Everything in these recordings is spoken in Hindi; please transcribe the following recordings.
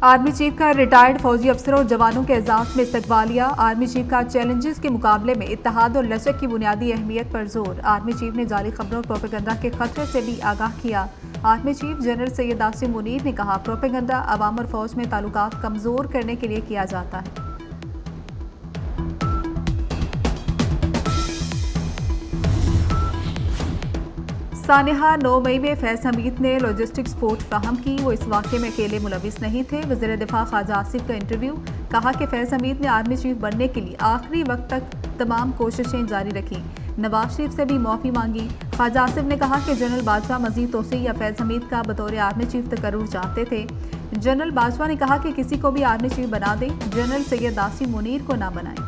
आर्मी चीफ का रिटायर्ड फौजी अफसरों और जवानों के एजाज में इस्तकबालिया। आर्मी चीफ का चैलेंजेस के मुकाबले में इत्तेहाद और लचक की बुनियादी अहमियत पर जोर। आर्मी चीफ ने जाली खबरों और प्रोपेगेंडा के खतरे से भी आगाह किया। Army chief general Syed Asim Munir ने कहा, प्रोपेगेंडा अवाम और फौज में ताल्लुकात कमजोर करने के लिए किया जाता है। सानिहा 9 मई में फैज हमीद ने लॉजिस्टिक सपोर्ट फराहम की। वो इस वाक़े में अकेले मुलविस नहीं थे। वज़ीर दिफा ख्वाजा आसिफ का इंटरव्यू। कहा कि फैज हमीद ने आर्मी चीफ बनने के लिए आखिरी वक्त तक तमाम कोशिशें जारी रखी। नवाज शरीफ से भी माफ़ी मांगी। ख्वाजा आसिफ ने कहा कि जनरल बाजवा मजीद तोसी या फैज हमीद का बतौर आर्मी चीफ तकर्रुर चाहते थे। जनरल बाजवा ने कहा कि किसी को भी आर्मी चीफ बना दें, जनरल सैयद आसिम मुनीर को ना बनाएं।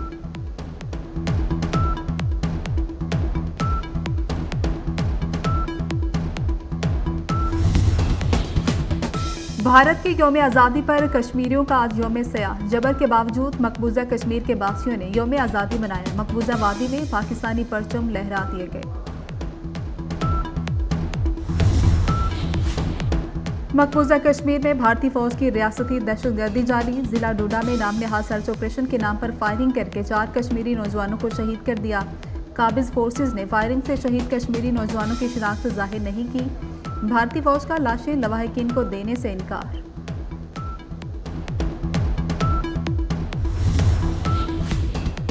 भारत के यौम आज़ादी पर कश्मीरियों का आज यौम सयाह। जबर के बावजूद मकबूजा कश्मीर के बासियों ने यौम आज़ादी मनाया। मकबूजा वादी में पाकिस्तानी परचम लहरा दिए गए। मकबूजा कश्मीर में भारतीय फौज की रियासती दहशतगर्दी जारी। जिला डोडा में नाम नहाद सर्च ऑपरेशन के नाम पर फायरिंग करके 4 कश्मीरी नौजवानों को शहीद कर दिया। काबिज फोर्सेज ने फायरिंग से शहीद कश्मीरी नौजवानों की शिनाख्त जाहिर नहीं की। भारतीय फौज का लाशें लवाहिकीन को देने से इनकार।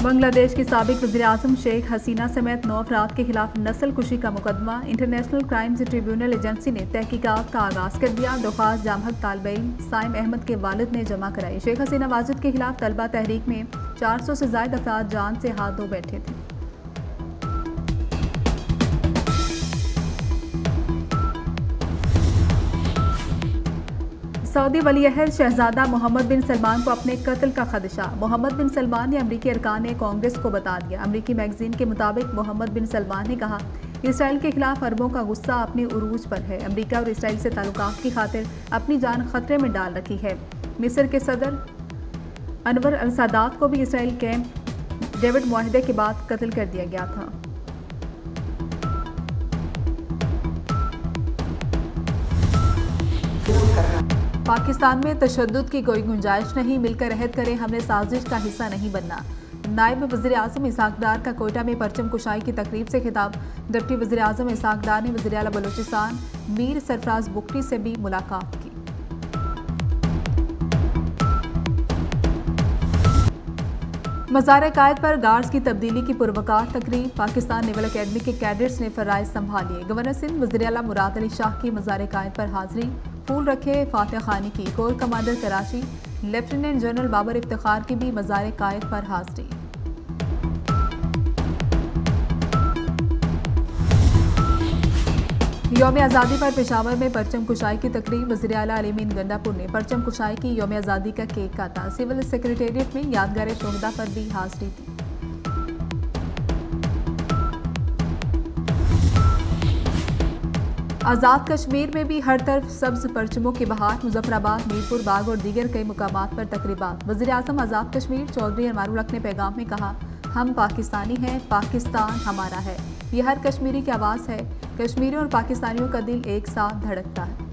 बांग्लादेश की साबिक वज़ीर-ए-आज़म शेख हसीना समेत 9 अफराद के खिलाफ नस्ल कुशी का मुकदमा। इंटरनेशनल क्राइम्स ट्रिब्यूनल एजेंसी ने तहकीकात का आगाज कर दिया। दरख्वास्त जामहक तालिब-ए-इल्म साइम अहमद के वालिद ने जमा कराई। शेख हसीना वाजिद के खिलाफ तलबा तहरीक में 400 से ज़ायद अफराद जान से हाथ धो बैठे थे। सऊदी वली-ए-अहद शहजादा मोहम्मद बिन सलमान को अपने कत्ल का खदशा। मोहम्मद बिन सलमान ने अमरीकी अरकान ने कांग्रेस को बता दिया। अमरीकी मैगजीन के मुताबिक मोहम्मद बिन सलमान ने कहा, इसराइल के खिलाफ अरबों का गुस्सा अपने उरूज पर है। अमरीका और इसराइल से ताल्लुकात की खातिर अपनी जान खतरे में डाल रखी है। मिस्र के सदर अनवर अल-सादात को भी इसराइल कैंप डेविड मुआहिदे के बाद कत्ल कर दिया गया था। पाकिस्तान में तशद्दुद की कोई गुंजाइश नहीं, मिलकर अहद करें, हमने साजिश का हिस्सा नहीं बनना। नायब वज़ीर-ए-आज़म इसहाक डार का कोयटा में परचम कुशाई की तकरीब से खिताब। डिप्टी वज़ीर-ए-आज़म इसहाक डार ने वज़ीर आला बलूचिस्तान मीर सरफराज बुख्ती से भी मुलाकात की। मज़ार-ए-कायद पर गार्ड्स की तब्दीली की पुरवकार तकरीब। पाकिस्तान नेवल अकेडमी के कैडेट्स ने फ़राइज़ संभालिए। गवर्नर सिंध वज़ीर आला मुराद अली शाह की मज़ार-ए-कायद पर हाजिरी। फूल रखे फातिहा खानी की। Core commander Karachi lieutenant general Babar Iftikhar की भी मज़ार-ए-कायद पर हाजिरी। यौम आज़ादी पर पेशावर में परचम कुशाई की तकरीब। वज़ीर आला अलीमीन गंडापुर ने परचम कुशाई की। यौम आज़ादी का केक काटा। सिविल सेक्रेटेरिएट में यादगार शोहदा पर भी हाजिरी दी। आज़ाद कश्मीर में भी हर तरफ सब्ज परचमों की बहार। मुजफ्फराबाद, मीरपुर, बाग और दीगर कई मुकामात पर तकरीबात। वज़ीर-ए-आज़म आज़ाद कश्मीर चौधरी अनवारुल हक ने पैगाम में कहा, हम पाकिस्तानी हैं, पाकिस्तान हमारा है। ये हर कश्मीरी की आवाज़ है। कश्मीरियों और पाकिस्तानियों का दिल एक साथ धड़कता है।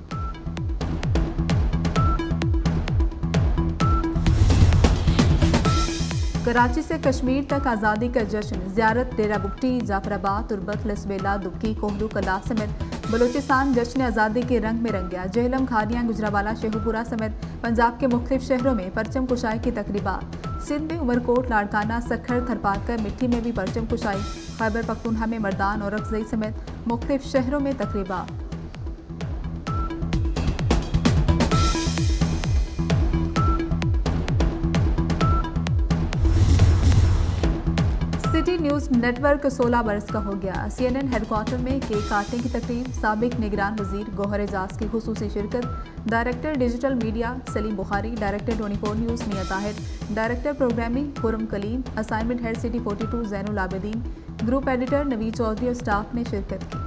कराची से कश्मीर तक आज़ादी का जश्न। ज़ियारत डेरा बुगटी, जाफराबाद, तुरबत, लसबेला, दुबकी, कोहलू, कला समेत बलूचिस्तान जश्न आज़ादी के रंग में रंग गया। जेहलम, खानिया, गुजरावाला, शेखुपुरा समेत पंजाब के मुख्तलिफ शहरों में परचम कुशाई की तकरीबात। सिंध में उमरकोट, लाड़काना, सखर, थरपारकर, मिट्टी में भी परचम कुशाई। खैबर पख्तूनख्वा में मर्दान और रखजई समेत मुख्तलिफ शहरों में तकरीबात। सिटी न्यूज़ नेटवर्क 16 बरस का हो गया। CNN हेडक्वार्टर में केक काटने की तकरीब। साबिक निगरान वजीर गौहर एजाज की खुसूसी शिरकत। Director digital media Saleem Bukhari, director 24 news Mian Tahir, director programming Khurram Kaleem, assignment head city 42 Zainul Abideen, group editor Naveed Chaudhry और स्टाफ ने शिरकत की।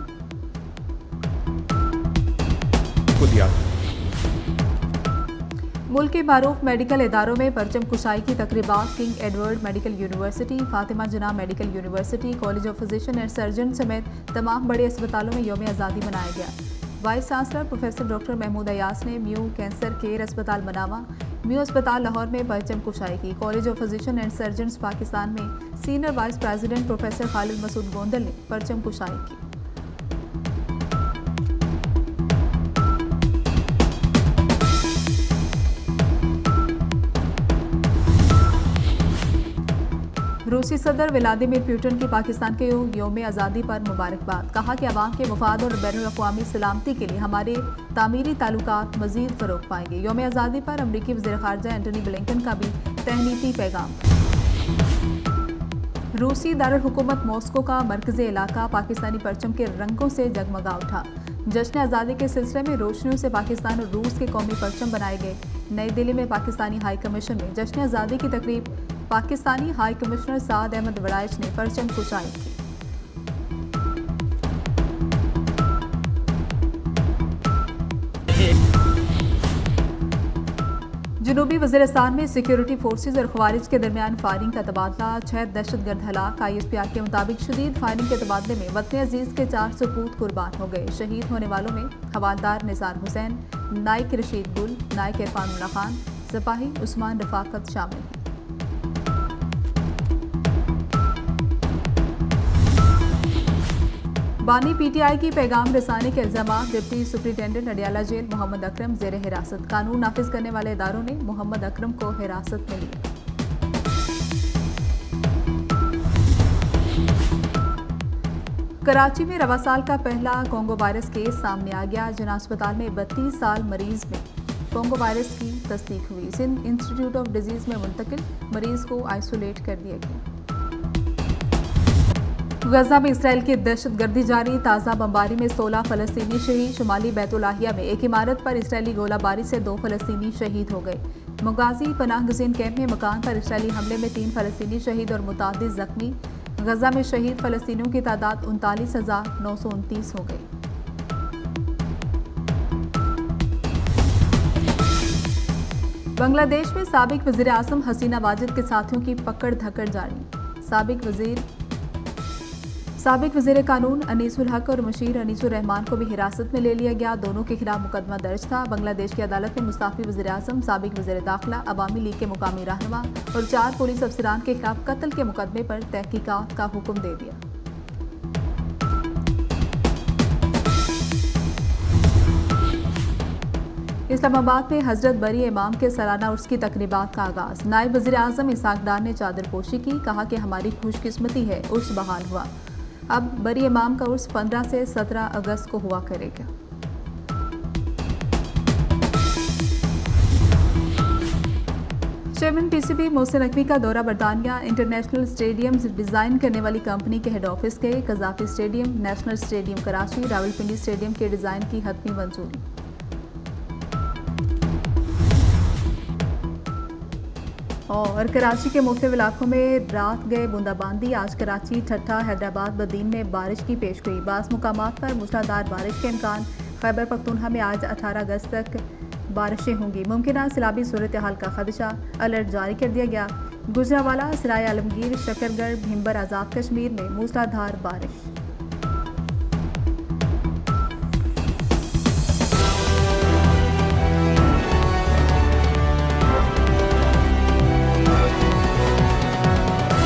मुल्क के मारूफ मेडिकल इदारों में परचम कुशाई की तकरीबात। King Edward medical university, Fatima Jinnah medical university, college of physician and surgeon समेत तमाम बड़े अस्पतालों में यौम आज़ादी मनाया गया। Vice chancellor professor doctor Mahmood Ayaz ने म्यू कैंसर केयर अस्पताल मनावा, म्यू अस्पताल लाहौर में परचम कुशाई की। College of physician and surgeons Pakistan में senior vice president professor Khalid Masood Gondal ने परचम कुशाई की। रूसी सदर व्लादिमीर पुतिन की पाकिस्तान के यौम आज़ादी पर मुबारकबाद। कहा कि अवाम के मफाद और बैनुल-अक़वामी सलामती के लिए हमारे तामीरी ताल्लुकात मज़ीद फ़रोग़ पाएंगे। यौम आज़ादी पर अमरीकी वज़ीर ख़ारजा एंटनी ब्लिंकन का भी तहनीती पैगाम। रूसी दारुल हुकूमत मॉस्को का मरकज़ी इलाका पाकिस्तानी परचम के रंगों से जगमगा उठा। जश्न आज़ादी के सिलसिले में रोशनियों से पाकिस्तान और रूस के कौमी परचम बनाए गए। नई दिल्ली में पाकिस्तानी हाई कमीशन में जश्न आज़ादी की तकरीब पाकिस्तानी हाई कमिश्नर साद अहमद वड़ाइच ने परचम कुशाई की। जनूबी वज़ीरिस्तान में सिक्योरिटी फोर्सेज और खवारिज के दरमियान फायरिंग का तबादला। 6 दहशतगर्द हलाक। ISPR के मुताबिक शदीद फायरिंग के तबादले में वतन अजीज के 4 सपूत कुर्बान हो गए। शहीद होने वालों में हवालदार निसार हुसैन, नाइक रशीद गुल, नाइक इरफानुल्लाह खान, सिपाही उस्मान रफाकत शामिल हैं। बानी PTI की पैगाम रसानी के इल्जामात। Deputy superintendent Adiala jail Mohammad Akram ज़ेर हिरासत। कानून नाफिज करने वाले इदारों ने मोहम्मद अकरम को हिरासत में लिया। कराची में रवा साल का पहला कोंगो वायरस केस सामने आ गया। जना अस्पताल में 32 साल मरीज में कोंगो वायरस की तस्दीक हुई। सिंध इंस्टीट्यूट ऑफ डिजीज में मुंतकिल मरीज को आइसोलेट कर दिया गया। गजा में इसराइल की दहशतगर्दी जारी। ताज़ा बमबारी में 16 फ़लस्तीनी शहीद। शुमाली बैतुलाहिया में एक इमारत पर इसराइली गोलाबारी से 2 फ़लस्तीनी शहीद हो गए। मुगाजी पनाह गज़ीन कैंप में मकान पर इसराइली हमले में 3 फ़लस्तीनी शहीद और मुतादिद जख्मी। गजा में शहीद फ़लस्तीनियों की तादाद 39,929 हो गई। बांग्लादेश में साबिक वज़ीर आज़म हसीना वाजिद के साथियों की पकड़ धकड़ जारी। साबिक वज़ीर कानून अनीसुल हक और मुशीर अनीसुर रहमान को भी हिरासत में ले लिया गया। दोनों के खिलाफ मुकदमा दर्ज था। बांग्लादेश की अदालत ने मुस्ताफी वज़ीर आज़म, साबिक वज़ीर दाखिला, अवामी लीग के मुकामी रहनुमा और 4 पुलिस अफसरान के खिलाफ कत्ल के मुकदमे पर तहकीकात का हुक्म दे दिया। इस्लामाबाद में हजरत बरी इमाम के सालाना उर्स की तकरीबात का आगाज। नायब वज़ीर आज़म इसाक डार ने चादर पोशी की। कहा कि हमारी खुशकिस्मती है उर्स बहाल हुआ। अब बरी इमाम का उर्स 15 से 17 अगस्त को हुआ करेगा। चेयरमैन PCB मोहसिन नकवी का दौरा बरतानिया। इंटरनेशनल स्टेडियम डिज़ाइन करने वाली कंपनी के हेड ऑफिस के। Gaddafi stadium, national stadium Karachi, Rawalpindi stadium के डिज़ाइन की हतमी मंजूरी। और कराची के मुख्तलिफ इलाकों में रात गए बूंदाबांदी। आज कराची, ठट्ठा, हैदराबाद, बदीन में बारिश की पेशगोई। बाज़ मुकामात पर मूसलाधार बारिश के इम्कान। खैबर पख्तूनख्वा में आज 18 अगस्त तक बारिशें होंगी। मुमकिन सैलाबी सूरत हाल का खदशा। अलर्ट जारी कर दिया गया। गुजरावाला, सराय आलमगीर, शकरगढ़, भिम्बर, आज़ाद कश्मीर में मूसलाधार बारिश।